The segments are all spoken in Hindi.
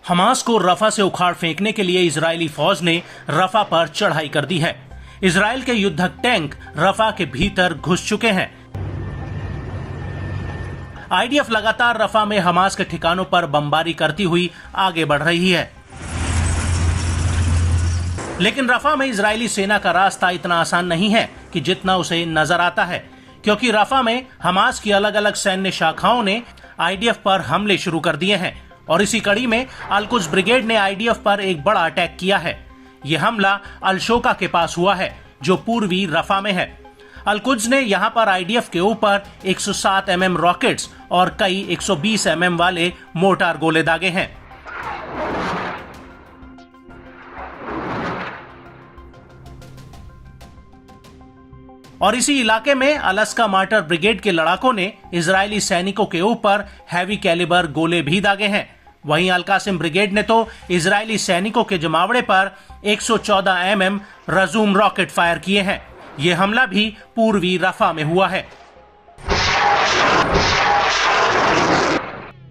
हमास को रफा से उखाड़ फेंकने के लिए इजरायली फौज ने रफा पर चढ़ाई कर दी है। इजरायल के युद्धक टैंक रफा के भीतर घुस चुके हैं। आईडीएफ लगातार रफा में हमास के ठिकानों पर बमबारी करती हुई आगे बढ़ रही है। लेकिन रफा में इजरायली सेना का रास्ता इतना आसान नहीं है कि जितना उसे नजर आता है, क्योंकि रफा में हमास की अलग अलग सैन्य शाखाओं ने आईडीएफ पर हमले शुरू कर दिए हैं और इसी कड़ी में अल-कुद्स ब्रिगेड ने आईडीएफ पर एक बड़ा अटैक किया है। यह हमला अल-शोका के पास हुआ है, जो पूर्वी रफा में है। अल-कुद्स ने यहां पर आईडीएफ के ऊपर 107 mm रॉकेट्स और कई 120 mm वाले मोर्टार गोले दागे हैं। और इसी इलाके में अलास्का मार्टर ब्रिगेड के लड़ाकों ने इजरायली सैनिकों के ऊपर हैवी कैलिबर गोले भी दागे हैं। वहीं अल-कासिम ब्रिगेड ने तो इजरायली सैनिकों के जमावड़े पर 114 mm रजूम रॉकेट फायर किए हैं। यह हमला भी पूर्वी रफा में हुआ है।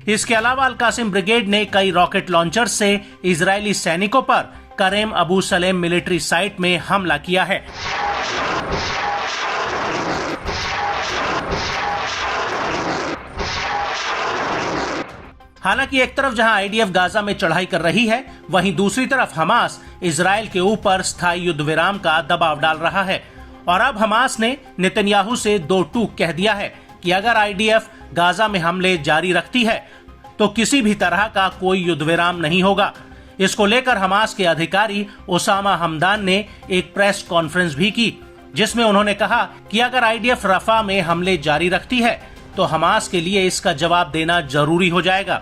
इसके अलावा अल-कासिम ब्रिगेड ने कई रॉकेट लॉन्चर से इजरायली सैनिकों पर करेम अबू सलेम मिलिट्री साइट में हमला किया है। हालांकि एक तरफ जहां आईडीएफ गाजा में चढ़ाई कर रही है, वहीं दूसरी तरफ हमास इजरायल के ऊपर स्थायी युद्ध विराम का दबाव डाल रहा है। और अब हमास ने नेतन्याहू से दो टूक कह दिया है कि अगर आईडीएफ गाजा में हमले जारी रखती है तो किसी भी तरह का कोई युद्ध विराम नहीं होगा। इसको लेकर हमास के अधिकारी ओसामा हमदान ने एक प्रेस कॉन्फ्रेंस भी की, जिसमें उन्होंने कहा कि अगर आईडीएफ रफा में हमले जारी रखती है तो हमास के लिए इसका जवाब देना जरूरी हो जाएगा।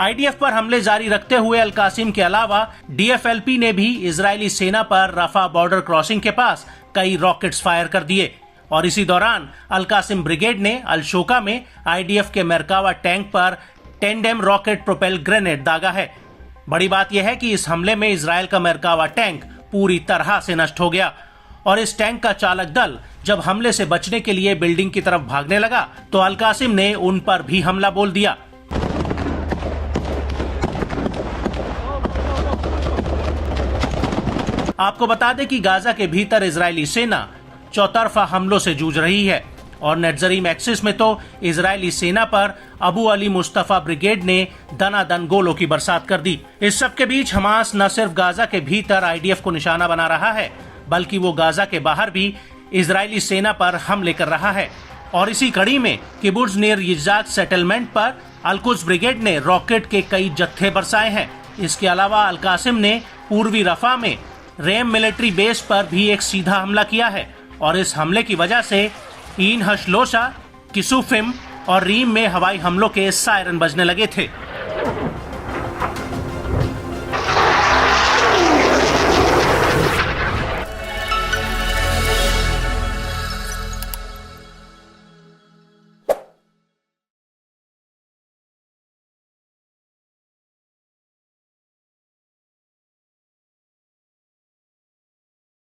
आईडीएफ पर हमले जारी रखते हुए अल-कासिम के अलावा डीएफएलपी ने भी इजरायली सेना पर रफा बॉर्डर क्रॉसिंग के पास कई रॉकेट्स फायर कर दिए। और इसी दौरान अल-कासिम ब्रिगेड ने अल-शोका में आईडीएफ के मेरकावा टैंक पर टेंडेम रॉकेट प्रोपेल ग्रेनेड दागा है। बड़ी बात यह है कि इस हमले में इजरायल का मेरकावा टैंक पूरी तरह से नष्ट हो गया और इस टैंक का चालक दल जब हमले से बचने के लिए बिल्डिंग की तरफ भागने लगा तो अल-कासिम ने उन पर भी हमला बोल दिया। आपको बता दें कि गाजा के भीतर इजरायली सेना चौतरफा हमलों से जूझ रही है और नेट्जरीम एक्सिस में तो इजरायली सेना पर अबू अली मुस्तफा ब्रिगेड ने दनादन गोलों की बरसात कर दी। इस सब के बीच हमास न सिर्फ गाजा के भीतर आईडीएफ को निशाना बना रहा है, बल्कि वो गाजा के बाहर भी इजरायली सेना पर हमले कर रहा है। और इसी कड़ी में किबुट्ज नीर यित्जाक सेटलमेंट पर अल-कुद्स ब्रिगेड ने रॉकेट के कई जत्थे बरसाए हैं। इसके अलावा अल-कासिम ने पूर्वी रफा में रेम मिलिट्री बेस पर भी एक सीधा हमला किया है और इस हमले की वजह से इन हशलोशा, किसुफिम और रीम में हवाई हमलों के सायरन बजने लगे थे।